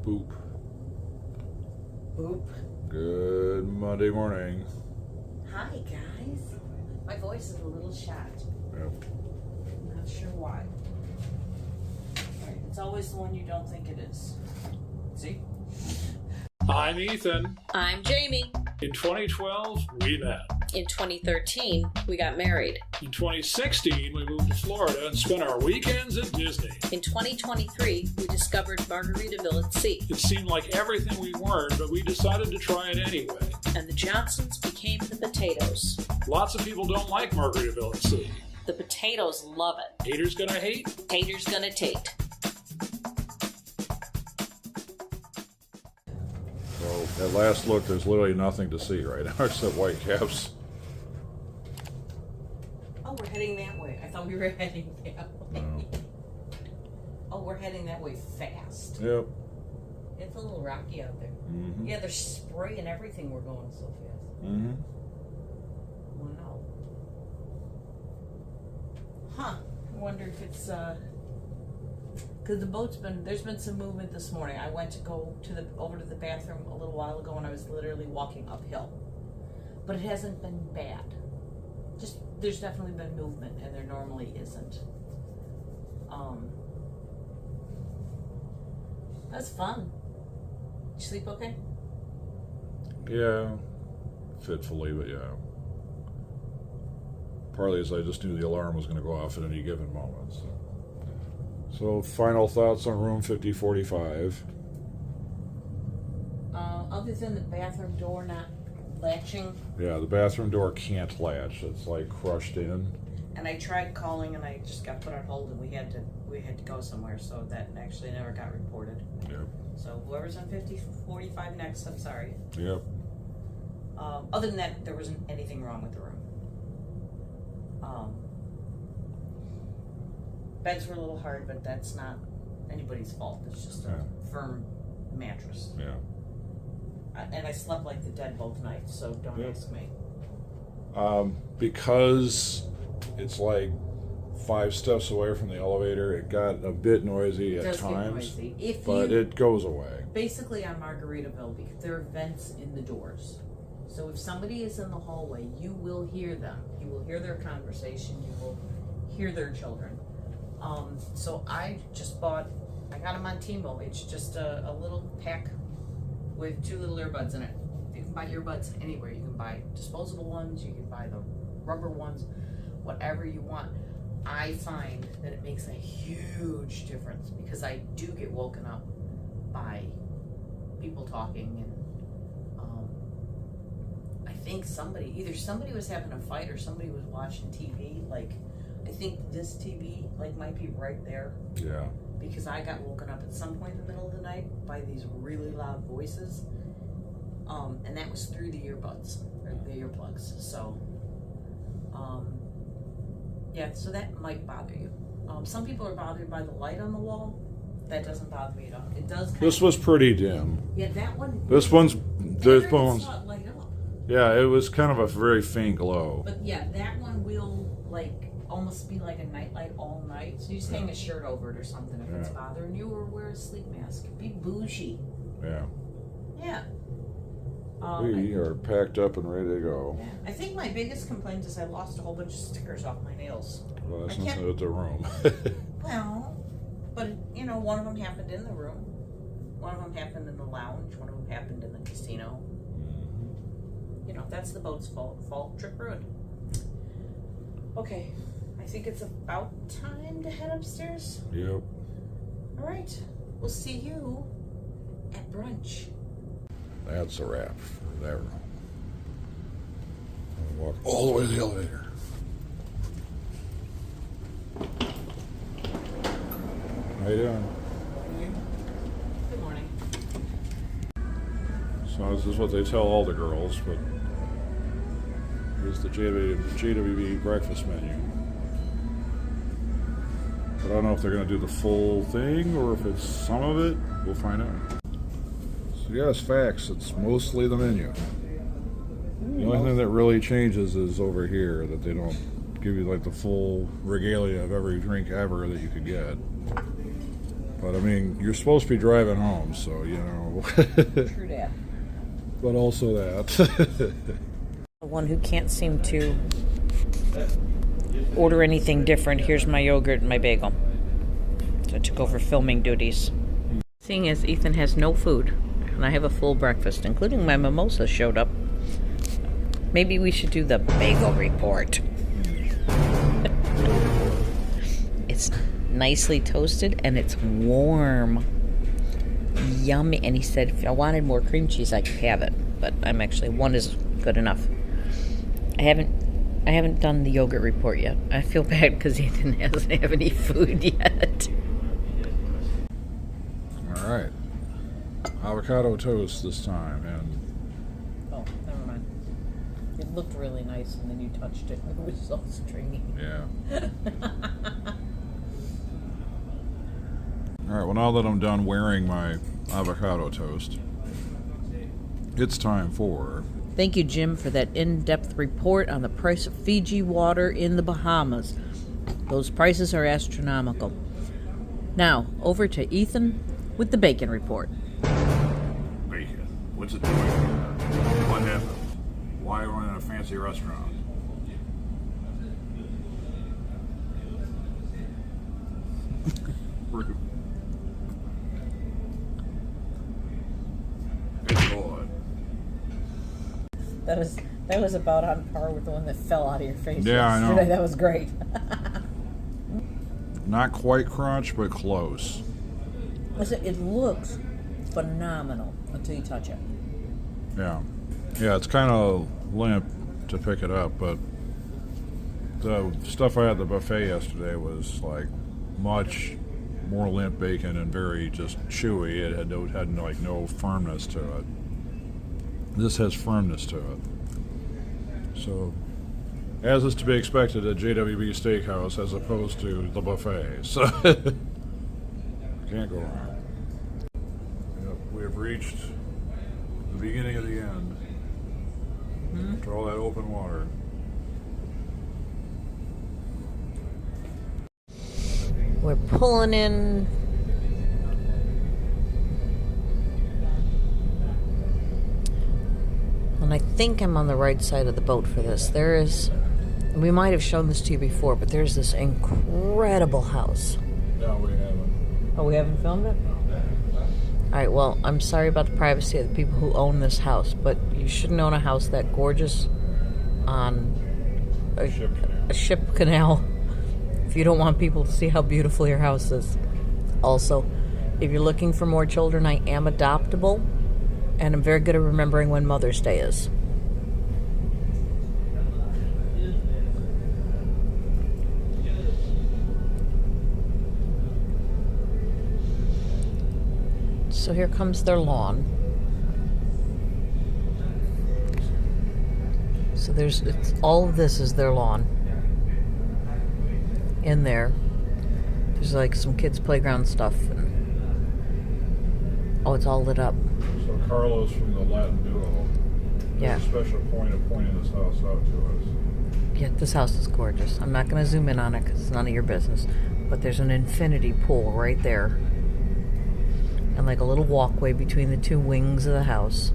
Boop. Boop. Good Monday morning. Hi, guys. My voice is a little shot. Yep. I'm not sure why. It's always the one you don't think it is. See? I'm Ethan. I'm Jamie. In 2012, we met. In 2013, we got married. In 2016, we moved to Florida and spent our weekends at Disney. In 2023, we discovered Margaritaville at sea. It seemed like everything we weren't, but we decided to try it anyway. And the Johnsons became the potatoes. Lots of people don't like Margaritaville at sea. The potatoes love it. Haters gonna hate? Haters gonna tate. So at last look, there's literally nothing to see right now except white caps. Oh, we're heading that way. I thought we were heading that way. No. Oh, we're heading that way fast. Yep. It's a little rocky out there. Mm-hmm. Yeah, they're spraying everything. We're going so fast. Mm-hmm. Wow. Huh. I wonder if it's because the boat's there's been some movement this morning. I went to go to over to the bathroom a little while ago and I was literally walking uphill. But it hasn't been bad. Just there's definitely been movement and there normally isn't. That's fun. Did you sleep okay? Yeah. Fitfully, but yeah. Partly as I just knew the alarm was going to go off at any given moment. So final thoughts on room 5045. Other than the bathroom door not latching. Yeah, the bathroom door can't latch. It's like crushed in. And I tried calling and I just got put on hold and we had to go somewhere, so that actually never got reported. Yep. So whoever's on 5045 next, I'm sorry. Yep. Other than that, there wasn't anything wrong with the room. Beds were a little hard, but that's not anybody's fault. It's just a firm mattress. Yeah. And I slept like the dead both nights, so don't ask me. Because it's like 5 steps away from the elevator, it got a bit noisy at times, but it goes away. Basically on Margaritaville, because there are vents in the doors. So if somebody is in the hallway, you will hear them. You will hear their conversation. You will hear their children. So I got them on T-Mobile. It's just a little pack with 2 little earbuds in it. You can buy earbuds anywhere. You can buy disposable ones. You can buy the rubber ones, whatever you want. I find that it makes a huge difference because I do get woken up by people talking and I think somebody was having a fight or somebody was watching TV. Like, I think this TV might be right there. Yeah. Because I got woken up at some point in the middle of the night by these really loud voices. And that was through the earbuds, or the earplugs. So, yeah, so that might bother you. Some people are bothered by the light on the wall. That doesn't bother me at all. It does. This was pretty dim. Yeah, that one. This one's. Light up. Yeah, it was kind of a very faint glow. But yeah, that one will almost be like a nightlight all night. So you just hang a shirt over it or something if it's bothering you, or wear a sleep mask. Be bougie. Yeah. Yeah. We are packed up and ready to go. Yeah. I think my biggest complaint is I lost a whole bunch of stickers off my nails. Well, that's not at the room. Well, but one of them happened in the room. One of them happened in the lounge. One of them happened in the casino. That's the boat's fault. Trip ruined. Okay, I think it's about time to head upstairs. Yep. All right, we'll see you at brunch. That's a wrap for that room. I'll walk all the way to the elevator. How you doing? Good morning. So this is what they tell all the girls, but here's the JWB breakfast menu. But I don't know if they're going to do the full thing or if it's some of it. We'll find out. So yes, facts. It's mostly the menu. The only thing that really changes is over here, that they don't give you the full regalia of every drink ever that you could get. But I mean, you're supposed to be driving home, so you know. True that. But also that. The one who can't seem to order anything different. Here's my yogurt and my bagel. So I took over filming duties. Seeing as Ethan has no food, and I have a full breakfast, including my mimosa showed up, maybe we should do the bagel report. It's nicely toasted and it's warm. Yummy. And he said if I wanted more cream cheese, I could have it. But I'm actually, one is good enough. I haven't done the yogurt report yet. I feel bad because Ethan doesn't have any food yet. All right. Avocado toast this time, and Oh, never mind. It looked really nice, and then you touched it, and it was all stringy. yeah. All right. Well, now that I'm done wearing my avocado toast, it's time for. Thank you, Jim, for that in-depth report on the price of Fiji water in the Bahamas. Those prices are astronomical. Now, over to Ethan with the bacon report. Bacon. What's it doing here? What happened? Why are we in a fancy restaurant? It's good. That was about on par with the one that fell out of your face. Yeah, I know. yesterday. That was great. Not quite crunch, but close. Listen, it looks phenomenal until you touch it. Yeah. Yeah, it's kind of limp to pick it up, but the stuff I had at the buffet yesterday was like much more limp bacon and very just chewy. It had no firmness to it. This has firmness to it. So, as is to be expected at JWB Steakhouse as opposed to the buffet. So, can't go wrong. Yep, we have reached the beginning of the end. After all that open water. We're pulling in. And I think I'm on the right side of the boat for this. There is, we might have shown this to you before, but there's this incredible house. No, we haven't. Oh, we haven't filmed it? Alright, well, I'm sorry about the privacy of the people who own this house, but you shouldn't own a house that gorgeous on a ship canal if you don't want people to see how beautiful your house is. Also, if you're looking for more children, I am adoptable, and I'm very good at remembering when Mother's Day is. So here comes their lawn. So all of this is their lawn. In there, there's like some kids' playground stuff. Oh, it's all lit up. So Carlos from the Latin Duo has a special point of pointing this house out to us. Yeah, this house is gorgeous. I'm not going to zoom in on it because it's none of your business. But there's an infinity pool right there. And like a little walkway between the two wings of the house.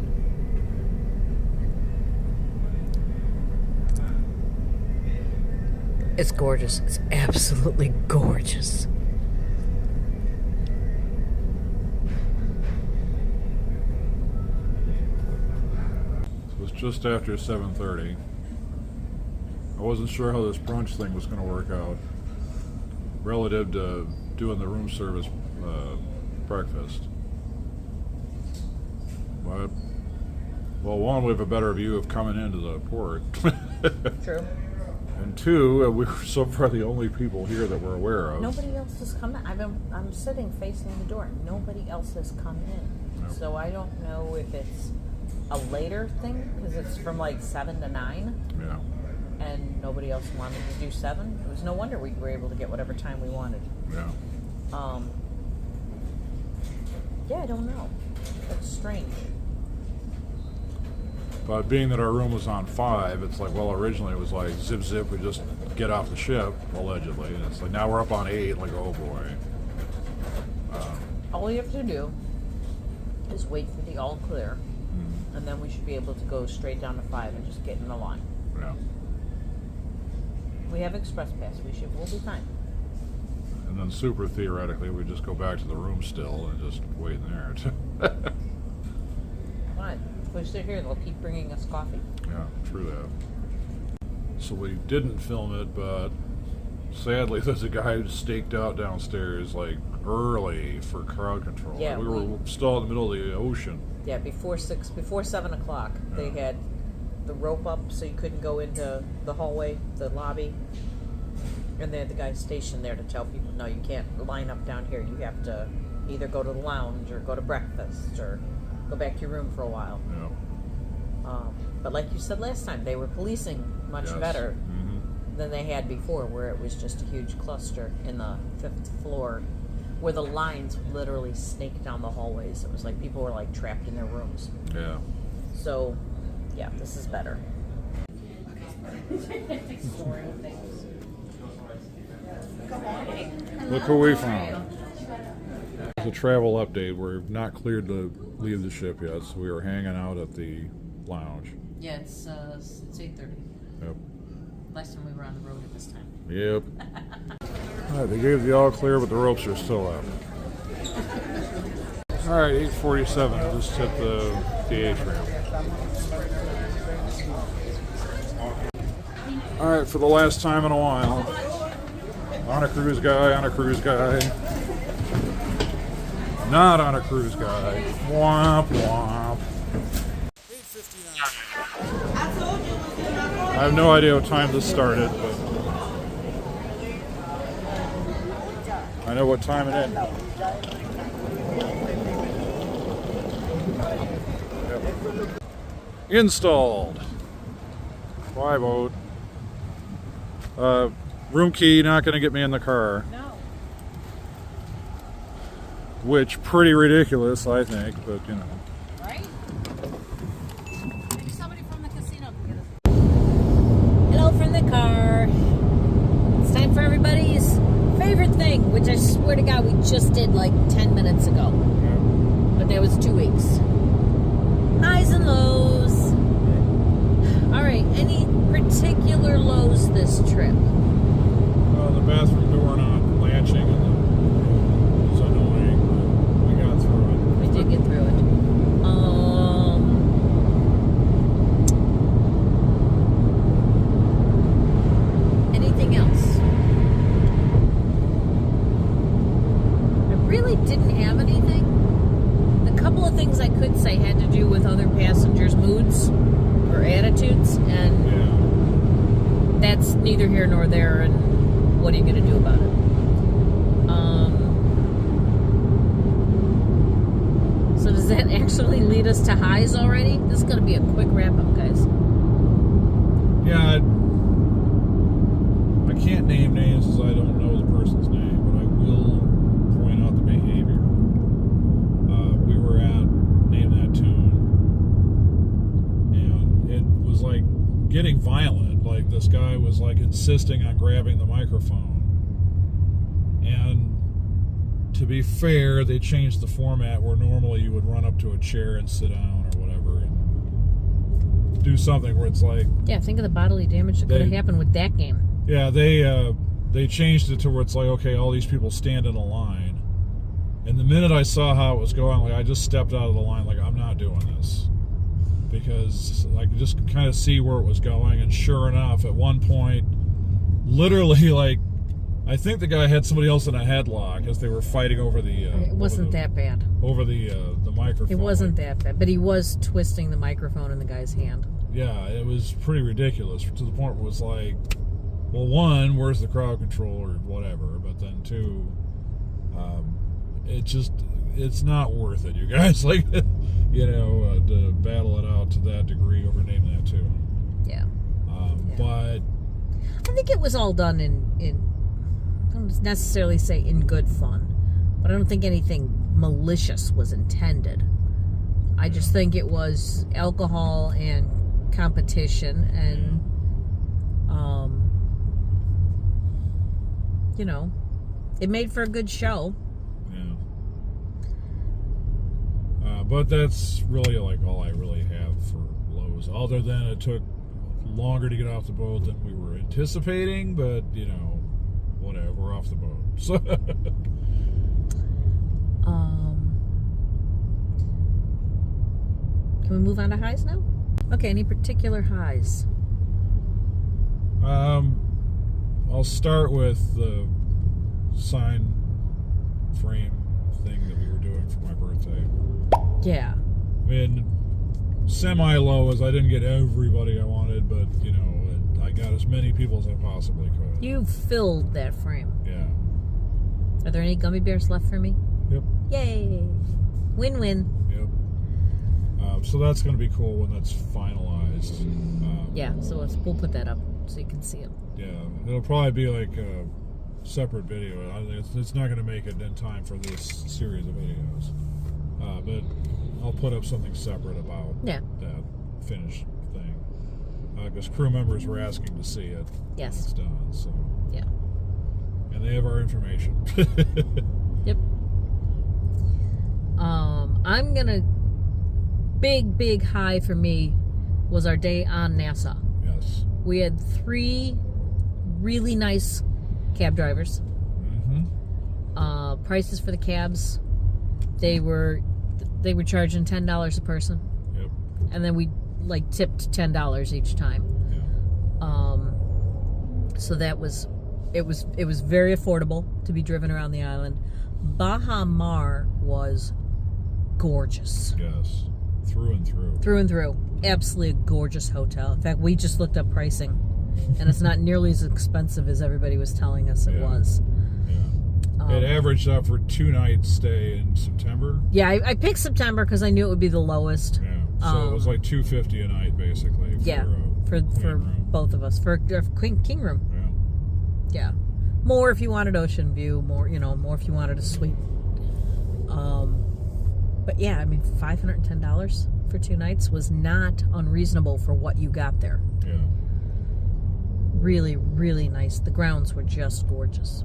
It's gorgeous. It's absolutely gorgeous. It was just after 7:30. I wasn't sure how this brunch thing was going to work out relative to doing the room service breakfast. But, well, one, we have a better view of coming into the port. True. And two, we were so far the only people here that we're aware of. Nobody else has come in. I'm sitting facing the door. Nobody else has come in. Nope. So I don't know if it's a later thing because it's from like 7 to 9. Yeah. And nobody else wanted to do 7. It was no wonder we were able to get whatever time we wanted. Yeah. Yeah, I don't know. That's strange. But being that our room was on 5, it's like, well, originally it was like zip zip, we just get off the ship, allegedly. And it's like, now we're up on 8, like, oh boy. all we have to do is wait for the all clear, and then we should be able to go straight down to 5 and just get in the line. Yeah. We have express pass. We'll be fine. And then super theoretically, we just go back to the room still and just wait in there. Fine. If we sit here, they'll keep bringing us coffee. Yeah, true that. So we didn't film it, but sadly, there's a guy who staked out downstairs like early for crowd control. Yeah, we were still in the middle of the ocean. Yeah, before 7 o'clock, they had the rope up so you couldn't go into the hallway, the lobby. And they had the guy stationed there to tell people, no, you can't line up down here. You have to either go to the lounge or go to breakfast or go back to your room for a while. Yeah. But like you said last time, they were policing much better than they had before, where it was just a huge cluster in the 5th floor where the lines literally snaked down the hallways. It was like people were like trapped in their rooms. Yeah. So, yeah, this is better. Look who we found. It's a travel update. We're not cleared to leave the ship yet, so we are hanging out at the lounge. Yeah, it's 8:30. Yep. Last time we were on the road at this time. Yep. All right, they gave the all clear, but the ropes are still up. All right, 8:47. Just hit the DH ramp. All right, for the last time in a while. On a cruise guy, on a cruise guy. Not on a cruise guy. Womp womp. 8:59. I have no idea what time this started, but I know what time it ended. Yep. Installed. Fly boat. Room key not going to get me in the car. No. Which pretty ridiculous, I think, but you know. Right? Maybe somebody from the casino can get us. Hello from the car. It's time for everybody's favorite thing, which I swear to God we just did like 10 minutes ago. But that was 2 weeks. Highs and lows. All right, any particular lows this trip? The bathroom door not latching was annoying, but we got through it. We did get through it. Anything else? I really didn't have anything. The couple of things I could say had to do with other passengers' moods or attitudes, and that's neither here nor there, and what are you going to do about it? So does that actually lead us to highs already? This is going to be a quick wrap-up, guys. Yeah, I can't name names as I don't know the person's name, but I will point out the behavior. We were at Name That Tune, and it was like getting violent. Like this guy was like insisting on grabbing the microphone. And to be fair, they changed the format where normally you would run up to a chair and sit down or whatever and do something where it's like... Yeah, think of the bodily damage that could have happened with that game. Yeah, they changed it to where it's like, okay, all these people stand in a line. And the minute I saw how it was going, like I just stepped out of the line like, I'm not doing this. Because I could just kind of see where it was going, and sure enough, at one point, literally, like, I think the guy had somebody else in a headlock as they were fighting over the... it wasn't that bad. Over the microphone. It wasn't that bad, but he was twisting the microphone in the guy's hand. Yeah, it was pretty ridiculous, to the point where it was like, well, one, where's the crowd control or whatever, but then two, it's not worth it, you guys. Like, you know, to battle it out to that degree over Name That Tune. Yeah. But I think it was all done in I don't necessarily say in good fun, but I don't think anything malicious was intended. I just think it was alcohol and competition, and you know, it made for a good show. Yeah. But that's really like all I really have for Lowe's. Other than it took longer to get off the boat than we were anticipating, but you know, whatever, we're off the boat. So can we move on to highs now? Okay, any particular highs? I'll start with the sign frame thing that we were doing for my birthday. Yeah. I mean, semi-low as I didn't get everybody I wanted, but, you know, I got as many people as I possibly could. You filled that frame. Yeah. Are there any gummy bears left for me? Yep. Yay. Win-win. Yep. So that's going to be cool when that's finalized. Yeah, so we'll put that up so you can see it. Yeah. It'll probably be like a separate video. It's not going to make it in time for this series of videos. But I'll put up something separate about that finished thing. Because crew members were asking to see it when it's done. So. Yeah. And they have our information. Yep. I'm gonna big high for me was our day on Nassau. Yes. We had 3 really nice cab drivers. Mm-hmm. Prices for the cabs, they were charging $10 a person. Yep. And then we like tipped $10 each time. Yeah. So that was it was very affordable to be driven around the island. Baha Mar was gorgeous. Yes. Through and through. Through and through. Absolutely a gorgeous hotel. In fact, we just looked up pricing, and it's not nearly as expensive as everybody was telling us it was. Yeah. It averaged out for 2-night stay in September. Yeah, I picked September because I knew it would be the lowest. Yeah. So it was like $250 a night, basically. For both of us. For king room. Yeah. Yeah. More if you wanted Oceanview, more if you wanted a suite. But yeah, I mean, $510 for 2 nights was not unreasonable for what you got there. Yeah. Really, really nice. The grounds were just gorgeous.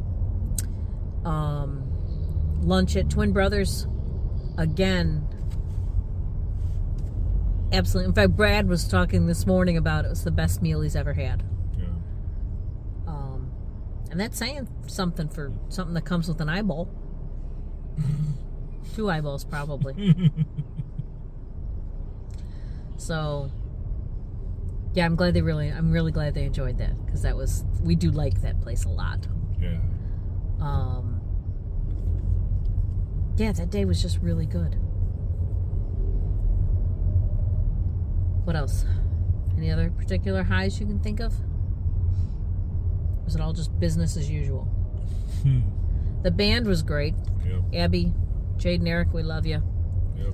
Lunch at Twin Brothers, again, absolutely. In fact, Brad was talking this morning about it was the best meal he's ever had. Yeah. And that's saying something for something that comes with an eyeball. 2 eyeballs, probably. So, yeah, I'm really glad they enjoyed that, because we do like that place a lot. Yeah. Yeah, that day was just really good. What else? Any other particular highs you can think of? Or was it all just business as usual? The band was great. Yep. Abby, Jade and Eric, we love you. Yep.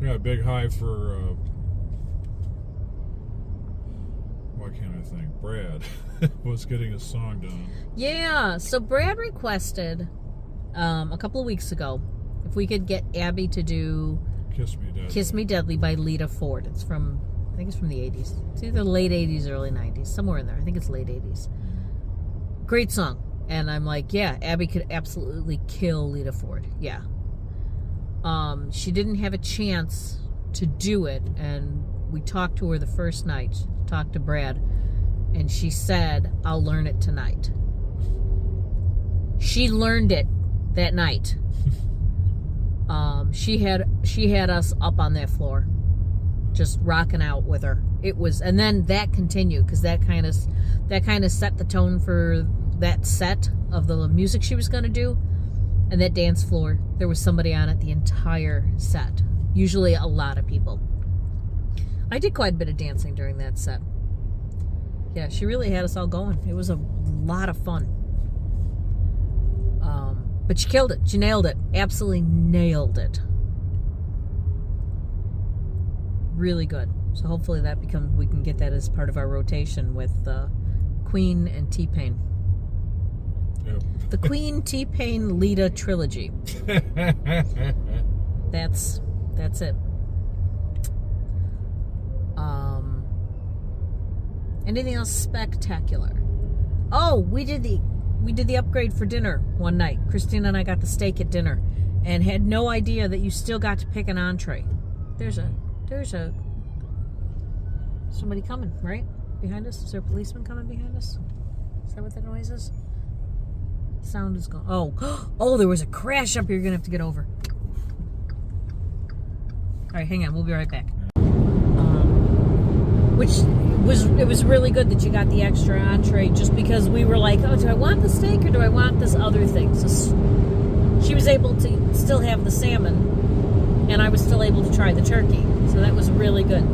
Yeah, big high for why can't I think? Brad was getting his song done. Yeah, so Brad requested a couple of weeks ago if we could get Abby to do Kiss Me Deadly by Lita Ford. I think it's from the 80s. It's either late 80s, early 90s, somewhere in there. I think it's late 80s. Great song. And I'm like, yeah, Abby could absolutely kill Lita Ford. Yeah. She didn't have a chance to do it, and we talked to her the first night, talked to Brad, and she said, I'll learn it tonight. She learned it that night. She had us up on that floor, just rocking out with her. It was, and then that continued, because that kind of set the tone for that set of the music she was going to do. And that dance floor, there was somebody on it the entire set. Usually a lot of people. I did quite a bit of dancing during that set. Yeah, she really had us all going. It was a lot of fun. But she killed it. She nailed it. Absolutely nailed it. Really good. So hopefully we can get that as part of our rotation with Queen and T-Pain. Yep. The Queen, T-Pain, Lita trilogy. That's it. Anything else spectacular? Oh, we did the upgrade for dinner one night. Christina and I got the steak at dinner, and had no idea that you still got to pick an entree. There's somebody coming, right? Behind us? Is there a policeman coming behind us? Is that what that noise is? Sound is gone. Oh, there was a crash up here. You're going to have to get over. All right, hang on. We'll be right back. It was really good that you got the extra entree, just because we were like, oh, do I want the steak or do I want this other thing? So she was able to still have the salmon, and I was still able to try the turkey. So that was really good.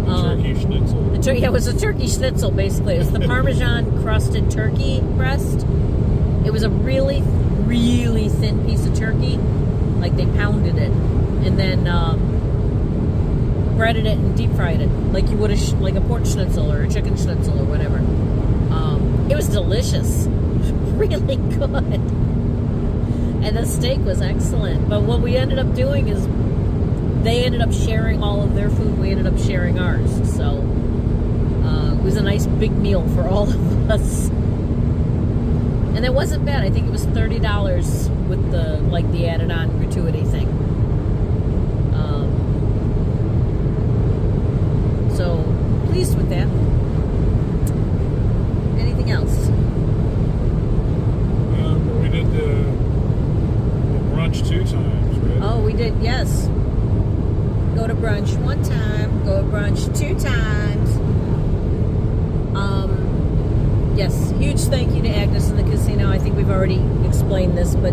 Turkey schnitzel. It was a turkey schnitzel, basically. It was the Parmesan crusted turkey breast. It was a really, really thin piece of turkey. Like, they pounded it. And then breaded it and deep fried it. Like you would like a pork schnitzel or a chicken schnitzel or whatever. It was delicious. Really good. And the steak was excellent. But what we ended up doing is they ended up sharing all of their food. We ended up sharing ours. So it was a nice big meal for all of us. And it wasn't bad. I think it was $30 with the added on gratuity thing. So pleased with that. Anything else? We did the brunch 2 times, right? Oh, we did, yes. Go to brunch 1 time, go to brunch 2 times. Yes, huge thank you to Agnes and the casino. I think we've already explained this, but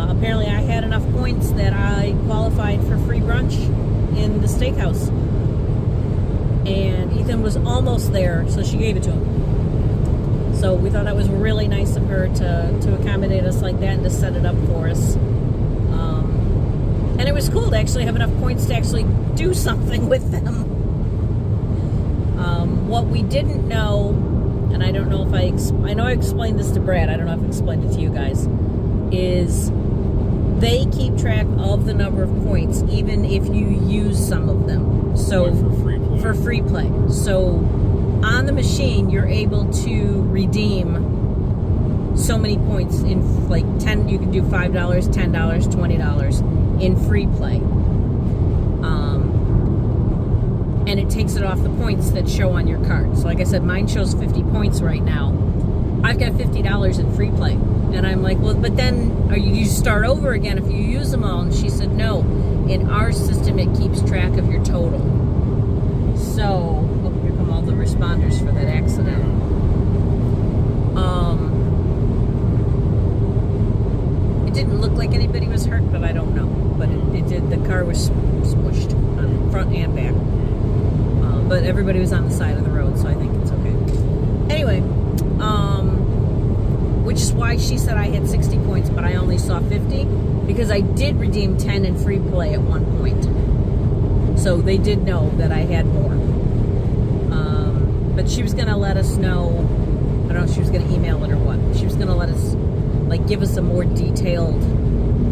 apparently I had enough points that I qualified for free brunch in the steakhouse. And Ethan was almost there, so she gave it to him. So we thought that was really nice of her to accommodate us like that and to set it up for us. And it was cool to actually have enough points to actually do something with them. What we didn't know, and I don't know if I know I explained this to Brad, I don't know if I explained it to you guys, is they keep track of the number of points even if you use some of them. So Like for free play. For free play. So on the machine, you're able to redeem so many points in like 10. You can do $5, $10, $20 in free play, and it takes it off the points that show on your card. So, like I said, mine shows 50 points right now. I've got $50 in free play, and I'm like, well, but then you start over again if you use them all. And she said, no. In our system, it keeps track of your total. So, here come all the responders for that accident. It didn't look like anybody was hurt, but I don't know. But it did. The car was smushed on front and back. But everybody was on the side of the road, so I think it's okay. Anyway, which is why she said I had 60 points, but I only saw 50, because I did redeem 10 in free play at one point. So they did know that I had more. But she was going to let us know, I don't know if she was going to email it or what. She was going to let us, give us a more detailed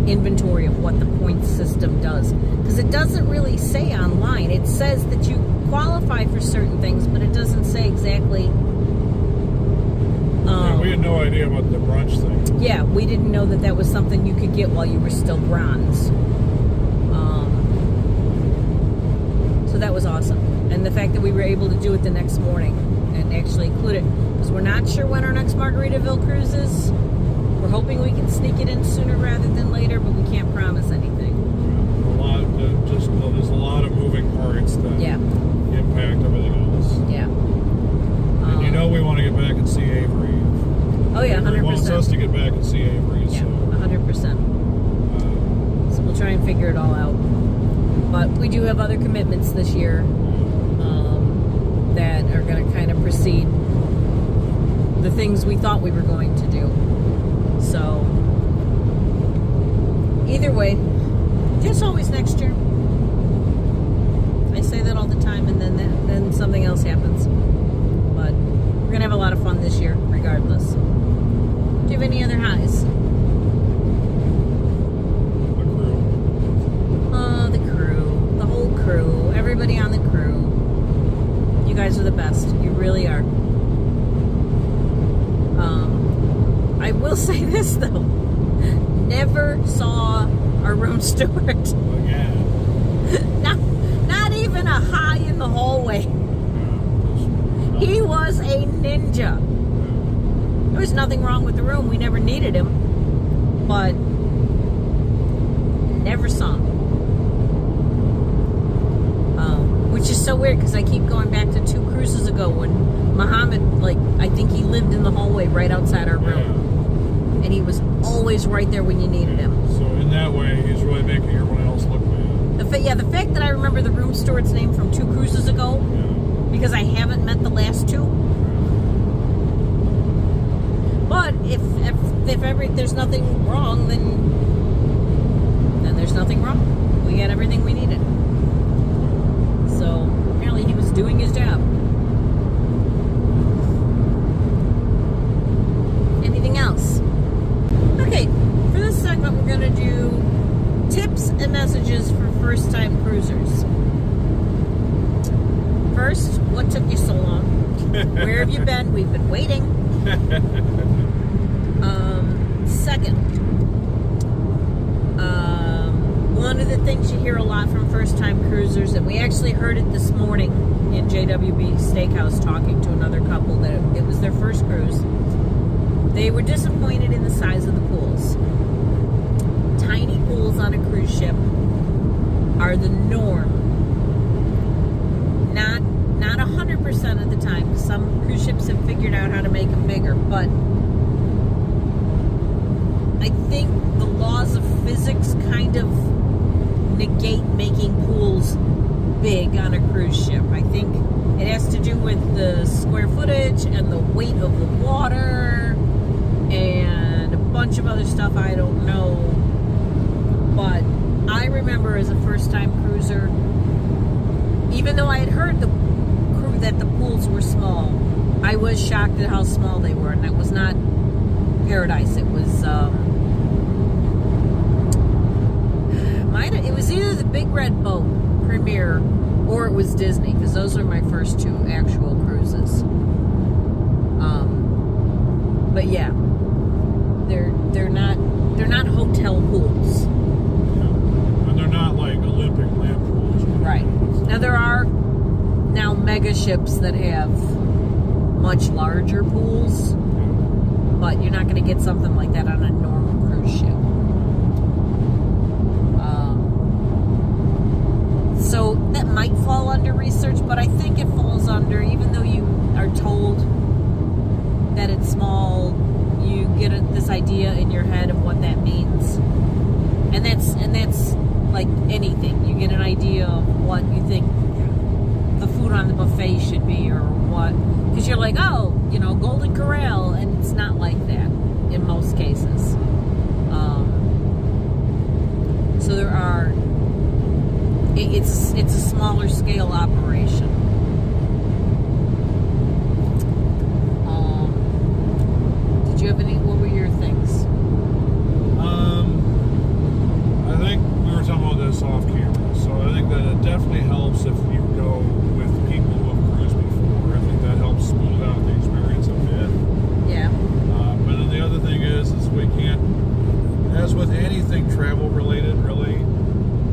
inventory of what the point system does. Because it doesn't really say online. It says that you qualify for certain things, but it doesn't say exactly. We had no idea about the brunch thing. Yeah, we didn't know that was something you could get while you were still bronze. So that was awesome. And the fact that we were able to do it the next morning and actually include it, because we're not sure when our next Margaritaville cruise is. We're hoping we can sneak it in sooner rather than later, but we can't promise anything. There's a lot of moving parts that impact everything else. Yeah. And we want to get back and see Avery. Oh yeah, 100%. He wants us to get back and see Avery. Yeah, so 100%. So we'll try and figure it all out. But we do have other commitments this year that are going to kind of precede the things we thought we were going to do. So either way, there's always next year. I say that all the time, and then something else happens. But we're gonna have a lot of fun this year, regardless. Do you have any other highs? The crew, the whole crew, everybody on the crew. You guys are the best. You really are. I will say this though. Never saw our room steward. Again. Not even a hi in the hallway. He was a ninja. There was nothing wrong with the room. We never needed him. But never saw him. Which is so weird because I keep going back to 2 cruises ago when Muhammad, I think he lived in the hallway right outside our room. Yeah. And he was always right there when you needed him. So in that way, he's really making everyone else look bad. The fact that I remember the room steward's name from 2 cruises ago, because I haven't met the last 2. But if there's nothing wrong, then there's nothing wrong. We got everything we needed. So apparently he was doing his job. Anything else? Okay, for this segment we're going to do tips and messages for first-time cruisers. First, what took you so long? Where have you been? We've been waiting. Second, one of the things you hear a lot from first-time cruisers, and we actually heard it this morning in JWB Steakhouse talking to another couple that it was their first cruise. They were disappointed in the size of the pools. Tiny pools on a cruise ship are the norm. Not 100% of the time. Some cruise ships have figured out how to make them bigger, but I think the laws of physics kind of negate making pools big on a cruise ship. I think it has to do with the square footage and the weight of the water and a bunch of other stuff I don't know. But I remember as a first-time cruiser, even though I had heard that the pools were small, I was shocked at how small they were, and that was not Paradise. It was it was either the Big Red Boat, Premier, or it was Disney, because those are my first 2 actual cruises. But yeah, they're not hotel pools. Yeah. And they're not like Olympic lamp pools. Right. Now there are mega ships that have much larger pools, but you're not going to get something like that on a normal cruise ship. So that might fall under research, but I think it falls under, even though you are told that it's small, you get this idea in your head of what that means. And that's like anything. You get an idea of what you think the food on the buffet should be, or what, because you're like, oh, Golden Corral, and it's not like that in most cases. So there are, it's a smaller scale operation. Did you have what were your things? I think we were talking about this off camera, so I think that it definitely helps if you go with people who have cruised before. I think that helps smooth out the experience a bit. Yeah. But then the other thing is we can't, as with anything travel related, really,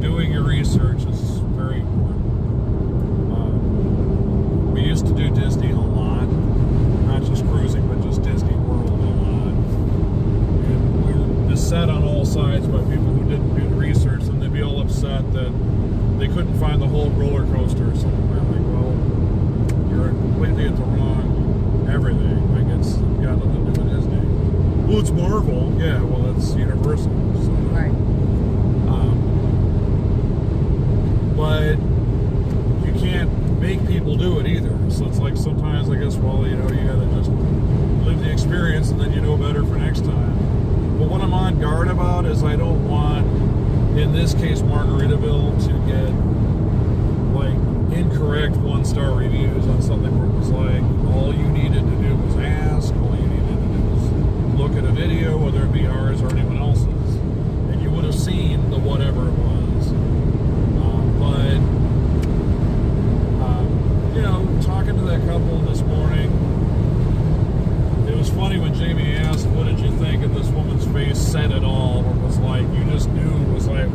doing your research is very important. We used to do Disney a lot, not just cruising, but just Disney World a lot. And we were beset on all sides by people who didn't do the research, and they'd be all upset that they couldn't find the whole roller coaster or something. I'm like, well, you're completely at the wrong everything. Like, it's got nothing to do with Disney. Well, it's Marvel. Yeah, well, it's Universal. So. Right. But you can't make people do it either. So it's like sometimes I guess, well, you gotta just live the experience and then you know better for next time. But what I'm on guard about is I don't want, in this case, Margaritaville to get like incorrect 1-star reviews on something where it was like, all you needed to do was ask, all you needed to do was look at a video, whether it be ours or anyone else's, and you would have seen the whatever it was. But talking to that couple this morning, it was funny when Jamie asked, what did you think? And this woman's face said it all. It was like, you just knew, it was like,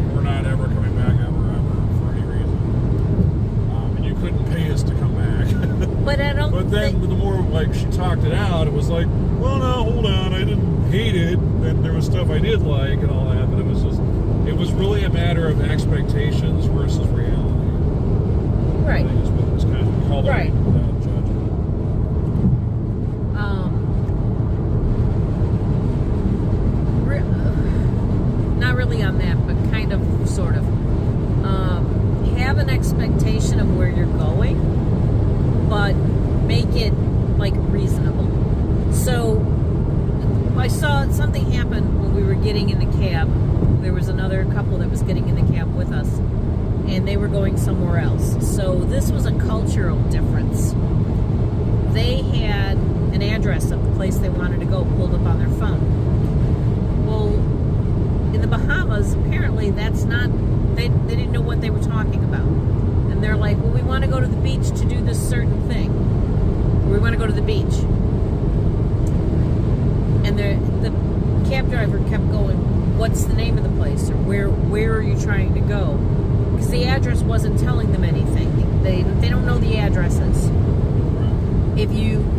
talked it out, it was like, well, no, hold on, I didn't hate it, and there was stuff I did like and all that, but it was really a matter of expectations versus reality. Right. I think is what it was kind of called. Right. Judgment. Not really on that, but kind of, sort of. Have an expectation of where you're going, but make it like reasonable. So I saw something happen when we were getting in the cab. There was another couple that was getting in the cab with us, and they were going somewhere else. So this was a cultural difference. They had an address of the place they wanted to go pulled up on their phone. Well, in the Bahamas, apparently that's not, they didn't know what they were talking about. And they're like, well, we want to go to the beach to do this certain thing. We want to go to the beach. And the cab driver kept going, what's the name of the place? Or where are you trying to go? Because the address wasn't telling them anything. They don't know the addresses.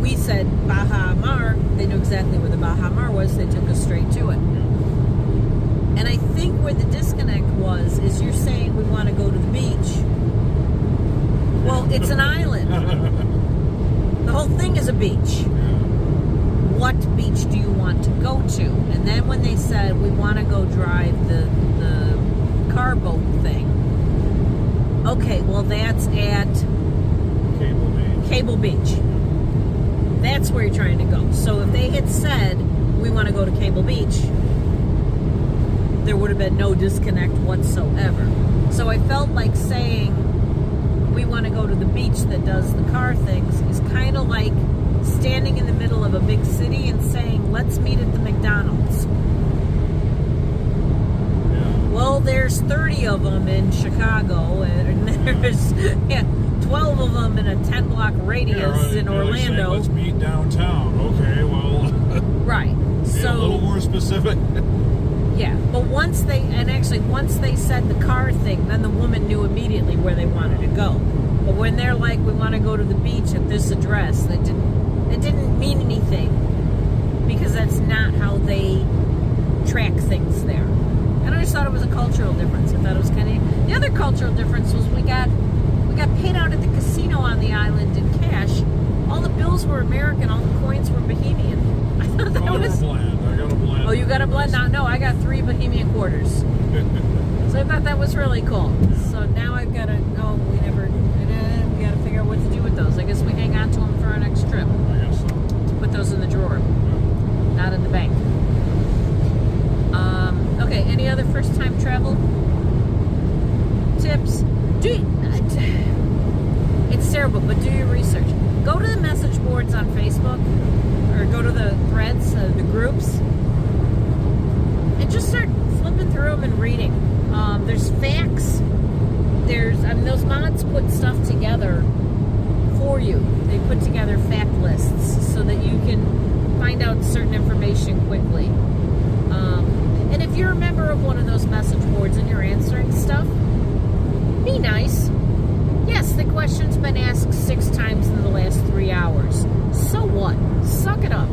We said Baha Mar, they knew exactly where the Baha Mar was, they took us straight to it. And I think where the disconnect was, is you're saying we want to go to the beach. Well, it's an island. The whole thing is a beach. What beach do you want to go to? And then when they said we want to go drive the car boat thing. Okay, well that's at Cable Beach. That's where you're trying to go. So if they had said we want to go to Cable Beach, there would have been no disconnect whatsoever. So I felt like saying we want to go to the beach that does the car things is kind of like standing in the middle of a big city and saying, let's meet at the McDonald's. Yeah. Well, there's 30 of them in Chicago, and there's 12 of them in a 10-block radius in Orlando. Saying, let's meet downtown. Okay, well... Right. So a little more specific. Yeah, but once they said the car thing, then the woman knew immediately where they wanted to go. But when they're like, we want to go to the beach at this address, it didn't mean anything, because that's not how they track things there. And I just thought it was a cultural difference. I thought it was kind of... The other cultural difference was we got paid out at the casino on the island in cash. All the bills were American, all the coins were Bohemian. I thought that was... Blend. I got a blend. Oh, you got a blend? No, I got 3 Bohemian quarters. So I thought that was really cool. So now I've got to... Oh, we got to figure out what to do with those. I guess we hang on to them for our next trip. I guess so. Put those in the drawer. Not in the bank. Okay, any other first-time travel tips? It's terrible, but do your research. Go to the message boards on Facebook, or go to the threads, the groups, and just start flipping through them and reading. There's facts. Those mods put stuff together for you. They put together fact lists so that you can find out certain information quickly. And if you're a member of one of those message boards and you're answering stuff, be nice. Yes, the question's been asked 6 times in the last 3 hours. So what? Suck it up.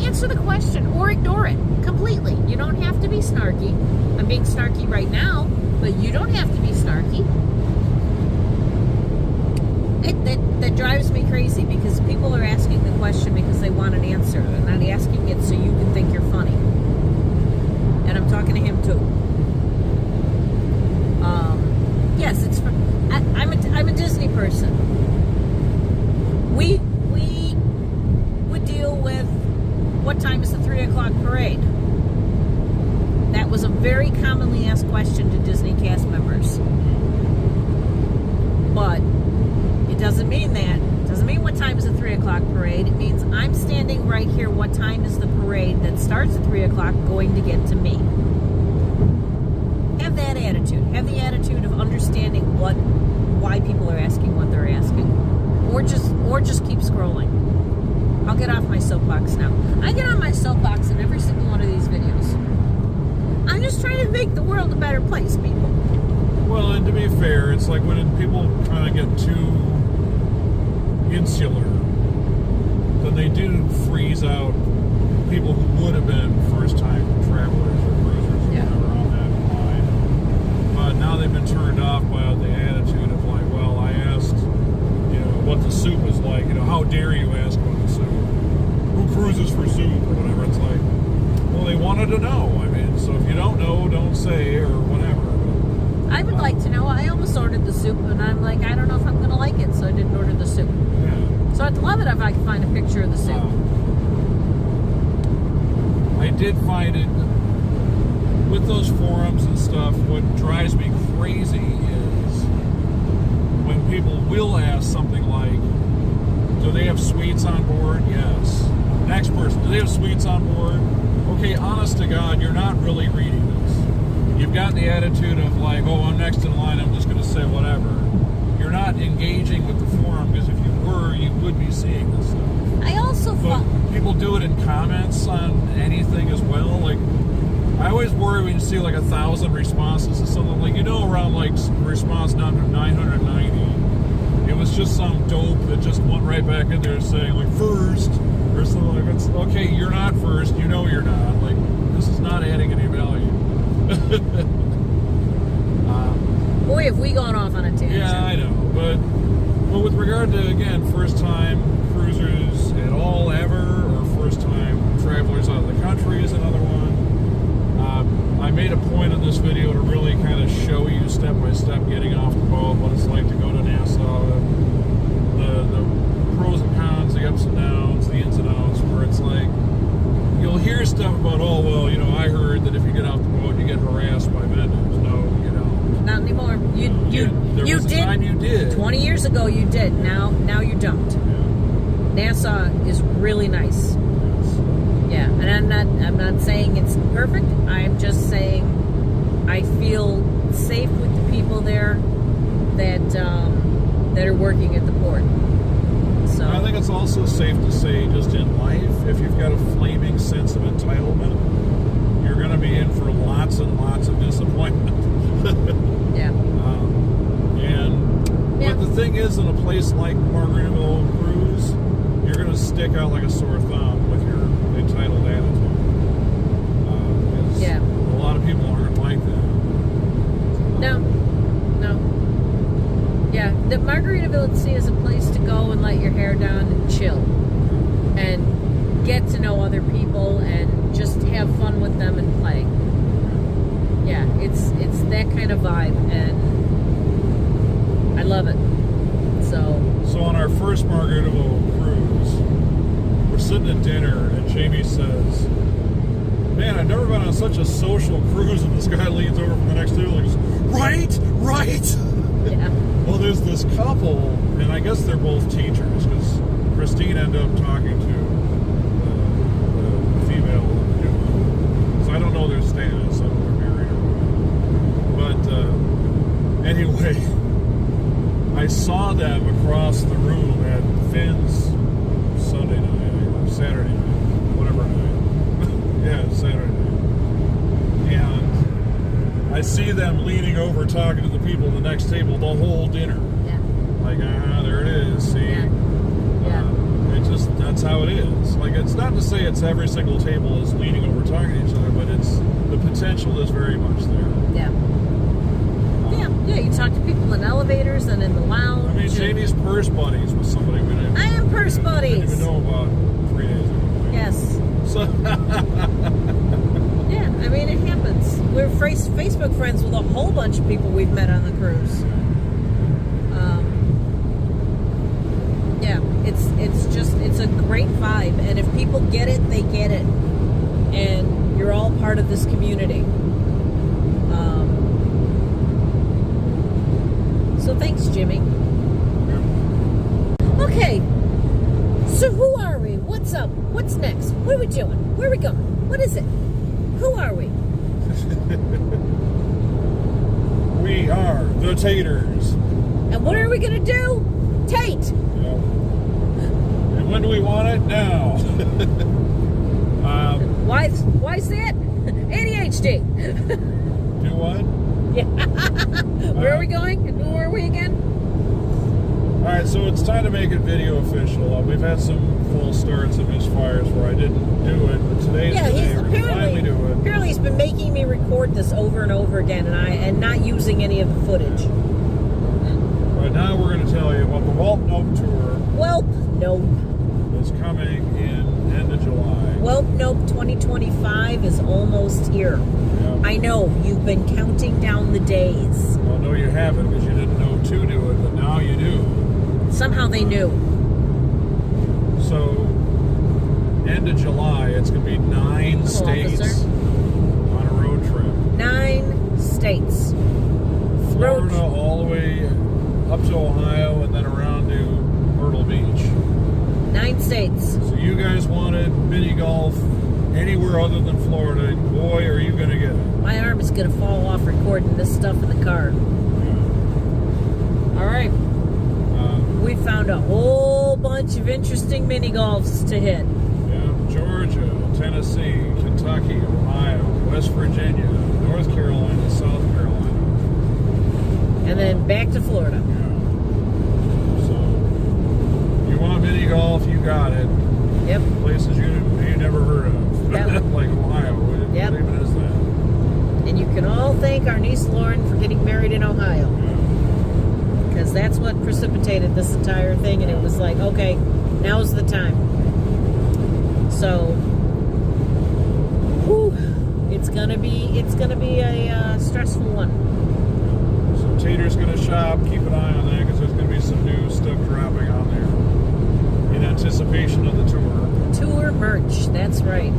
Answer the question or ignore it completely. You don't have to be snarky. I'm being snarky right now, but you don't have to be snarky. That drives me crazy, because people are asking the question because they want an answer. They're not asking it so you can think you're funny. And I'm talking to him too. Yes, it's fun. I'm a Disney person. We would deal with what time is the 3 o'clock parade. That was a very commonly asked question to Disney cast members. But it doesn't mean that. It doesn't mean what time is the 3 o'clock parade. It means I'm standing right here. What time is the parade that starts at 3 o'clock going to get to me? Have that attitude. Have the attitude of understanding why people are asking what they're asking, or just keep scrolling. I'll get off my soapbox now. I get on my soapbox in every single one of these videos. I'm just trying to make the world a better place, people. Well, and to be fair, it's like when people kind of get too insular, then they do freeze out people who would have been first-time travelers or cruisers or whatever on that line. But now they've been turned off by the attitude of like, well, I asked, you know, what the soup is like. You know, how dare you ask about the soup? Who cruises for soup or whatever? It's like, well, they wanted to know. I mean, so if you don't know, don't say or whatever. I would like to know. I almost ordered the soup, and I'm like, I don't know if I'm going to like it, so I didn't order the soup. Yeah. So I'd love it if I could find a picture of the soup. I did find it with those forums and stuff. What drives me crazy is when people will ask something like, do they have sweets on board? Yes. Next person, do they have sweets on board? Okay, honest to God, you're not really reading this. You've got the attitude of like, oh, I'm next in line, I'm just going to say whatever. You're not engaging with the forum, because if you were, you would be seeing this stuff. I also But people do it in comments on anything as well. Like, I always worry when you see like 1,000 responses to something, like, you know, around like response number 990, it was just some dope that just went right back in there saying like first or something like that. Okay, you're not first, you know you're not. Like, this is not adding any value. boy, have we gone off on a tangent. Yeah, I know, but with regard to, again, first-time cruisers at all ever, or first-time travelers out of the country is another one. I made a point in this video to really kind of show you step-by-step getting off the boat, what it's like to go to Nassau, the pros and cons, the ups and downs, the ins and outs, where it's like, you'll hear stuff about, oh, well, you know, I heard that if you get off the boat, you get harassed by vendors. No, you don't. Not anymore. You was a did. time you did. 20 years ago you did. Now you don't. Yeah. Nassau is really nice. Yeah, and I'm not saying it's perfect. I'm just saying I feel safe with the people there that are working at the port. So I think it's also safe to say, just in life, if you've got a flaming sense of entitlement, you're going to be in for lots and lots of disappointment. yeah. But the thing is, in a place like Margaritaville Cruise, you're going to stick out like a sore thumb with your entitled attitude. A lot of people aren't like that. No. Yeah, the Margaritaville at Sea is a place to go and let your hair down and chill. And get to know other people and just have fun with them and play. Yeah, it's that kind of vibe, and I love it. So on our first Margaritaville cruise, we're sitting at dinner, and Jamie says, man, I've never been on such a social cruise, and this guy leans over from the next table and goes, right? yeah. Well, there's this couple, and I guess they're both teachers, because Christina ended up talking to the female in the new one. So I don't know their status, I don't know if they're married or what. But anyway, I saw them across the room at Finn's Sunday night, or Saturday night, whatever night. Yeah, Saturday night. And I see them leaning over talking to the people at the next table the whole dinner. Yeah. Like, there it is, see? Yeah. That's how it is. Like, it's not to say it's every single table is leaning over talking to each other, but it's the potential is very much there. Yeah. Yeah, you talk to people in elevators and in the lounge. I mean, Jamie's purse buddies with somebody we didn't. I am purse buddies. Didn't even know about 3 days ago. Yes. So. Yeah, I mean, it happens. We're Facebook friends with a whole bunch of people we've met on the cruise. Yeah, it's a great vibe, and if people get it, they get it, and you're all part of this community. So thanks, Jimmy. Okay, so who are we? What's up? What's next? What are we doing? Where are we going? What is it? Who are we? We are the Taters. And what are we going to do? Tate! Yeah. And when do we want it? Now. Why's that? ADHD. Do what? Yeah. Where are we going? And who are we again? Alright, so it's time to make it video official. We've had some false starts and misfires where I didn't do it, but today's the day we're gonna finally do it. Apparently he's been making me record this over and over again, and not using any of the footage. Right now we're going to tell you about the WELP Nope Tour. WELP Nope is coming in end of July. WELP Nope 2025 is almost here. Yep. I know, you've been counting down the days. Well, no, you haven't, because you didn't know to do it, but now you do. Somehow they knew. So, end of July, it's going to be 9 states officer. on a road trip. 9 states. Florida all the way up to Ohio and then around to Myrtle Beach. 9 states. So you guys wanted mini golf anywhere other than Florida. Boy, are you going to get it. My arm is going to fall off recording this stuff in the car. Yeah. All right. We found a whole bunch of interesting mini golfs to hit. Yeah, Georgia, Tennessee, Kentucky, Ohio, West Virginia, North Carolina, South Carolina. And then back to Florida. Yeah. So, you want mini golf, you got it. Yep. Places you never heard of. Yep. Like Ohio. What Yep. even is that? And you can all thank our niece Lauren for getting married in Ohio. Because that's what precipitated this entire thing, and it was like, okay, now's the time. So, whew, it's gonna be a stressful one. So Tater's gonna shop. Keep an eye on that because there's gonna be some new stuff dropping on there in anticipation of the tour. Tour merch, that's right.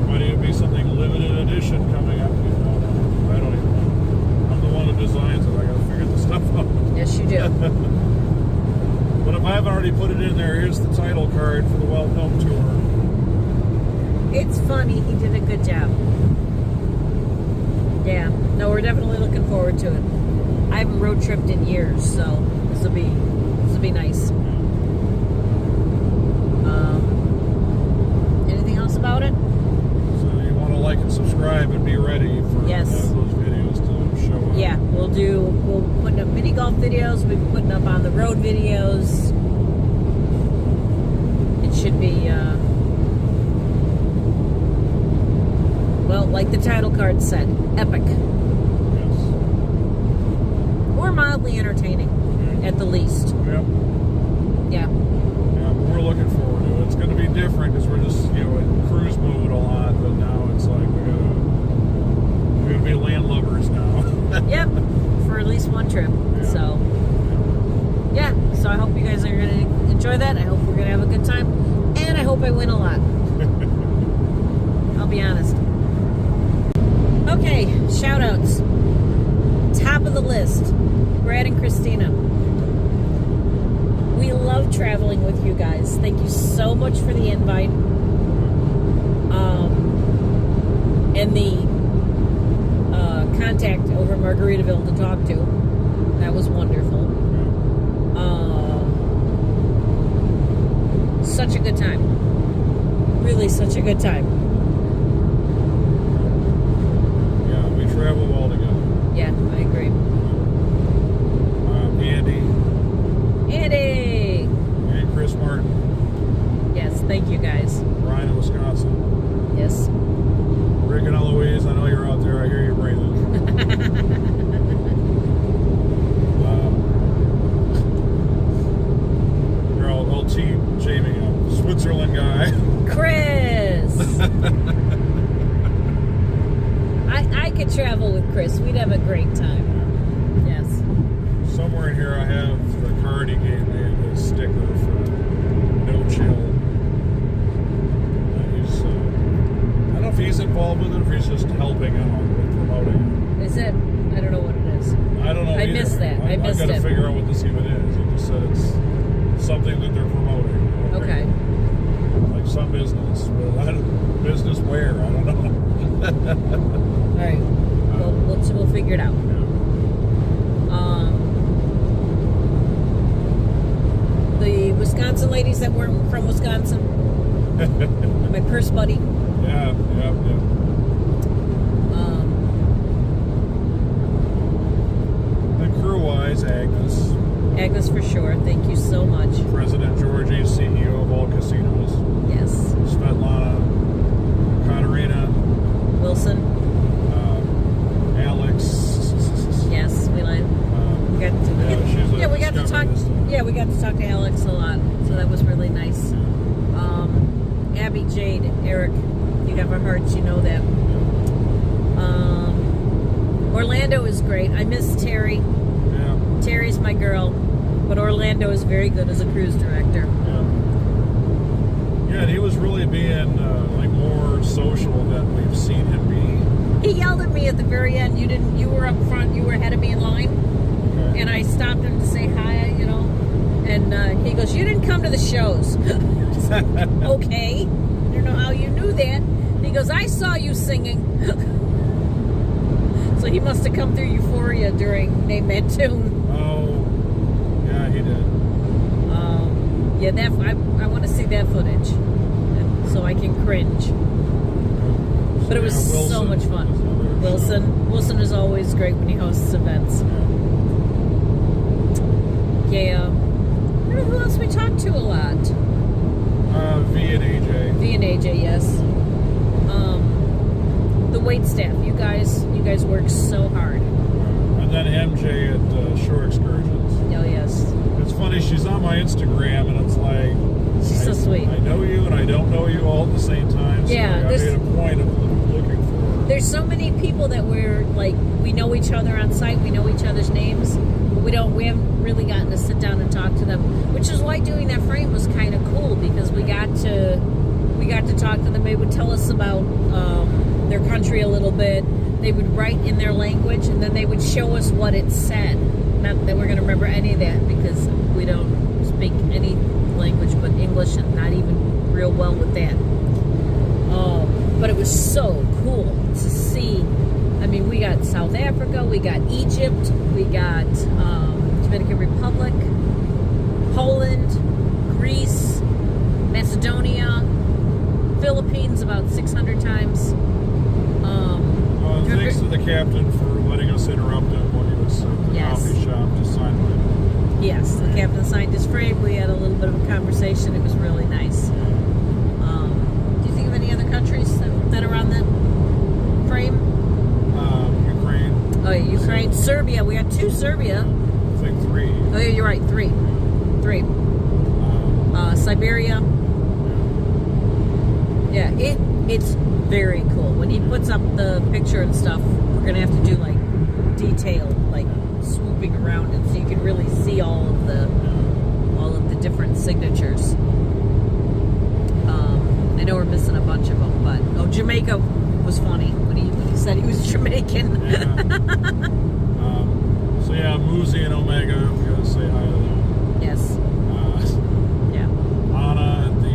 Might even be something limited edition coming up. I don't even know. I'm the one who designs it. I gotta figure this stuff out. Yes, you do. But if I haven't already put it in there, here's the title card for the WELP Nope Tour. It's funny. He did a good job. Yeah. No, we're definitely looking forward to it. I haven't road tripped in years, so this will be nice. Anything else about it? So you want to like and subscribe and be ready for Yes. those videos to show up. Yeah, we'll put up mini golf videos. We'll be putting up on the road videos. It should be, well, like the title card said, epic. Yes. Or mildly entertaining, at the least. Yep. Yeah. Yeah, but we're looking forward to it. It's going to be different because we're just, in cruise mode a lot, but now it's like we're going to be landlubbers now. Yep, for at least one trip. Yeah. So, yeah. So I hope you guys are going to enjoy that. I hope we're going to have a good time. And I hope I win a lot. I'll be honest. Okay, shout outs. Top of the list, Brad and Christina. We love traveling with you guys. Thank you so much for the invite. And the contact over Margaritaville to talk to. That was wonderful. Such a good time. Really such a good time. Yeah, we travel well together. Yeah, I agree. Andy! And Chris Martin. Yes, thank you guys. Ryan in Wisconsin. Yes. Rick and Eloise, I know you're out there. I hear you breathing. You're all team Jamie, Switzerland guy. Chris! I could travel with Chris. We'd have a great time. Yes. Somewhere in here I have the card he gave me, the sticker for No Chill. He's, I don't know if he's involved with it or if he's just helping out with promoting it. Is it? I don't know what it is. I don't know I either. missed that. I missed I've got to it. figure out what this even is. It just said it's something that they're promoting. Okay. Like some business. But I don't, business where? I don't know. All right. We'll figure it out. Yeah. The Wisconsin ladies that were from Wisconsin. My purse buddy. Yeah. And crew-wise, Agnes. Agnes for sure. Thank you so much. President Georgie, CEO of all casinos. Yes. Svetlana, Katerina, Wilson. Alex. Yes, we like. We got to, we got to talk. Yeah, we got to talk to Alex a lot, so that was really nice. Abby, Jade, Eric, you have our hearts. You know that. Orlando is great. I miss Terry. Yeah. Terry's my girl, but Orlando is very good as a cruise director. Yeah, and he was really being like more social than we've seen him be. He yelled at me at the very end. You were up front. You were ahead of me in line, Okay. and I stopped him to say hi. And he goes, "You didn't come to the shows." Okay, I don't know how you knew that. He goes, "I saw you singing." So he must have come through Euphoria during Name That Tune. Oh, yeah, he did. Yeah, I want to see that footage so I can cringe. But it was so much fun. Wilson is always great when he hosts events. Yeah. I don't know who else we talked to a lot. V and AJ. V and AJ, yes. The wait staff, you guys work so hard. And then MJ at Shore Excursions. Oh yes. It's funny, she's on my Instagram, and it's like... She's so sweet. I know you, and I don't know you all at the same time, so Yeah, I made a point of looking for her. There's so many people that we know each other on site, we know each other's names, but we haven't really gotten to sit down and talk to them, which is why doing that frame was kind of cool, because we got to talk to them. They would tell us about their country a little bit. They would write in their language, and then they would show us what it said. Not that we're going to remember any of that, because we don't speak any language but English, and not even real well with that. But it was so cool to see. I mean, we got South Africa, we got Egypt, we got Dominican Republic, Poland, Greece, Macedonia, Philippines about 600 times. Thanks to the captain for letting us interrupt him when he was at the coffee shop to sign my... Yes, the captain signed his frame. We had a little bit of a conversation. It was really nice. Do you think of any other countries that are on that frame? Ukraine. Oh, yeah, Ukraine. Serbia. We got 2 Serbia. I think 3. Oh, yeah, you're right. 3. Siberia. Yeah, it's very cool. When he puts up the picture and stuff, we're going to have to do, like, detail, like, swooping around it so you can really see all of the different signatures. I know we're missing a bunch of them, but Jamaica was funny when he said he was Jamaican. Yeah. So yeah, Muzi and Omega, we gotta say hi to them. Yes. Yeah. Anna at the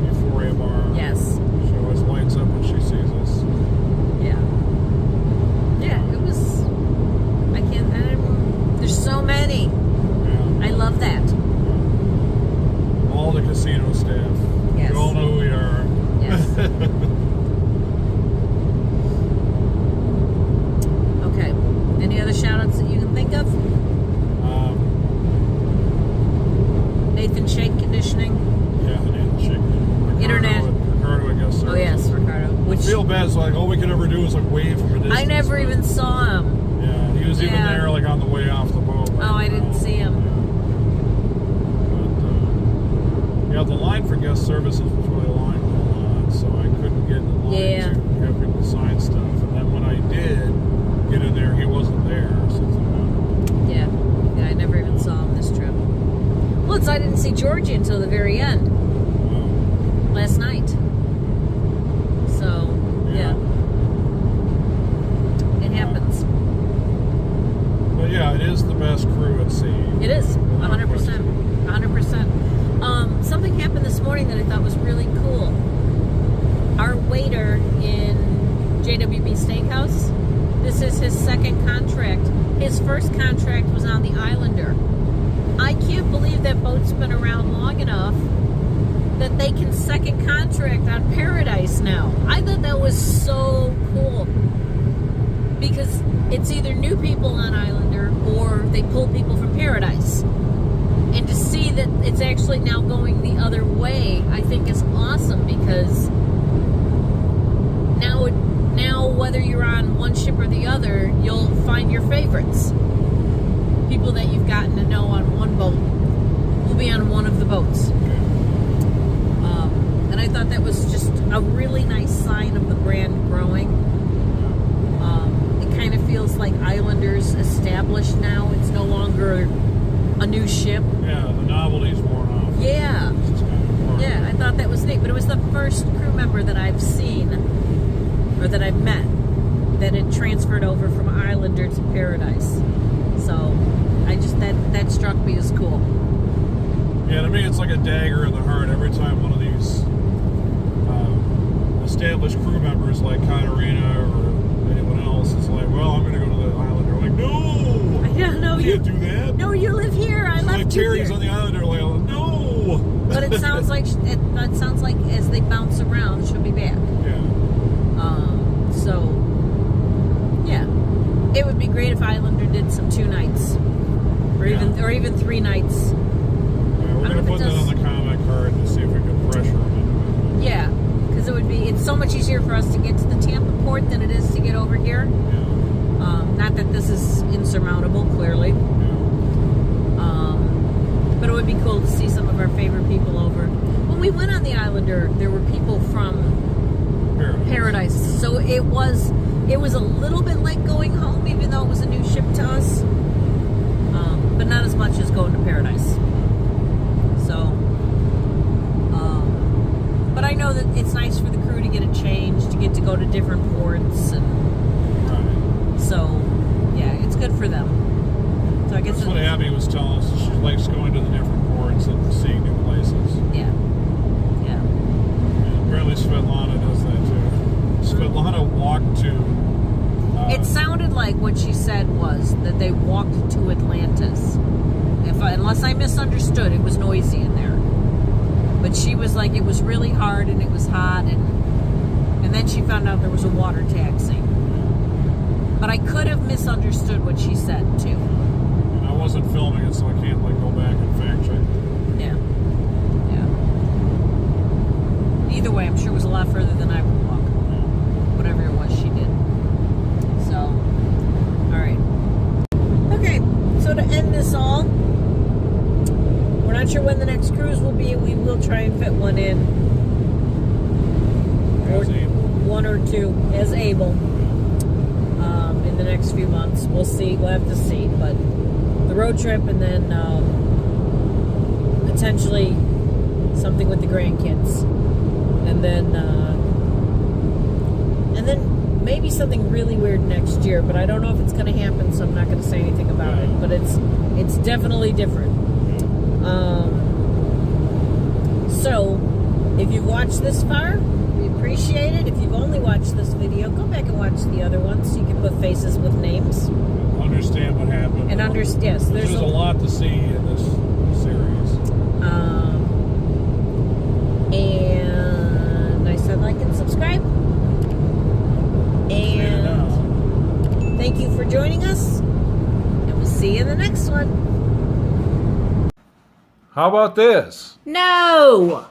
Euphoria bar. Yes. She always lights up when she sees us. Yeah. Yeah, it was. There's so many. Yeah. I love that. All the casino staff. Yes. You all know who we are. Yes. Okay. Any other shout-outs that you can think of? Nathan Shake Conditioning. Yeah, the Nathan Shake. Internet. Ricardo, I guess. Oh yes, Ricardo. I feel bad. It's like all we could ever do was like wave from a distance. I never even saw him. Yeah, he was even there like on the way off the boat. Like, I didn't see him. But yeah, the line for guest services was really long, so I couldn't get in line to have people sign stuff. And then when I did get in there, he wasn't there. So yeah, I never even saw him this trip. Well, I didn't see Georgie until the very end. Last night. So, yeah. It happens. But yeah, it is the best crew at sea. It is, 100%. 100%. Something happened this morning that I thought was really cool. Our waiter in JWB Steakhouse, this is his second contract. His first contract was on the Islander. I can't believe that boat's been around long enough that they can second contract on Paradise now. I thought that was so cool. Because it's either new people on Islander or they pull people from Paradise. And to see that it's actually now going the other way, I think is awesome, because now whether you're on one ship or the other, you'll find your favorites. People that you've gotten to know on one boat will be on one of the boats. And I thought that was just a really nice sign of the brand growing. It kind of feels like Islander's established now. It's no longer a new ship. Yeah, the novelty's worn off. Yeah. Yeah, I thought that was neat. But it was the first crew member that I've seen, or that I've met, that had transferred over from Islander to Paradise. So I just, that struck me as cool. Yeah, to me it's like a dagger in the heart every time one of these established crew members like Katarina or anyone else is like, well, I'm going to go to the Islander. Like, no! Yeah, no, you can't do that. No, you live here. I left like you Terry's here. on the Islander, like, no! But it sounds like as they bounce around, she'll be back. Yeah. So, yeah, it would be great if Islander did some 2 nights, or even 3 nights. Yeah, we're going to put that on the comment card to see if we can pressure them into it. Yeah, because it's so much easier for us to get to the Tampa port than it is to get over here. Yeah. Not that this is insurmountable, clearly. Yeah. But it would be cool to see some of our favorite people over. When we went on the Islander, there were people from Paradise. So it was a little bit like going home, even though it was a new ship to us. But not as much as going to Paradise. So, but I know that it's nice for the crew to get a change, to get to go to different ports, and so yeah, it's good for them. So I guess that's what Abby was telling us. She likes going to the different ports and seeing new places. Yeah. And apparently Svetlana does that too. Svetlana walked to... it sounded like what she said was that they walked to Atlantis. Unless I misunderstood, it was noisy in there. But she was like, it was really hard and it was hot, and then she found out there was a water taxi. But I could have misunderstood what she said too. And I wasn't filming it, so I can't go back and fact check it. Yeah. Either way, I'm sure it was a lot further than I would walk. Whatever it was she did. So, alright. Okay, so to end this all, we're not sure when the next cruise will be. We will try and fit one in. As able. 1 or 2, as able. In the next few months. We'll see. We'll have to see. But the road trip, and then potentially something with the grandkids. And then maybe something really weird next year, but I don't know if it's going to happen, so I'm not going to say anything about it. But it's definitely different. So, if you've watched this far, we appreciate it. If you've only watched this video, go back and watch the other ones so you can put faces with names. Understand what happened. And yes, there's a lot to see in this series. And I said like and subscribe. And thank you for joining us. And we'll see you in the next one. How about this? No!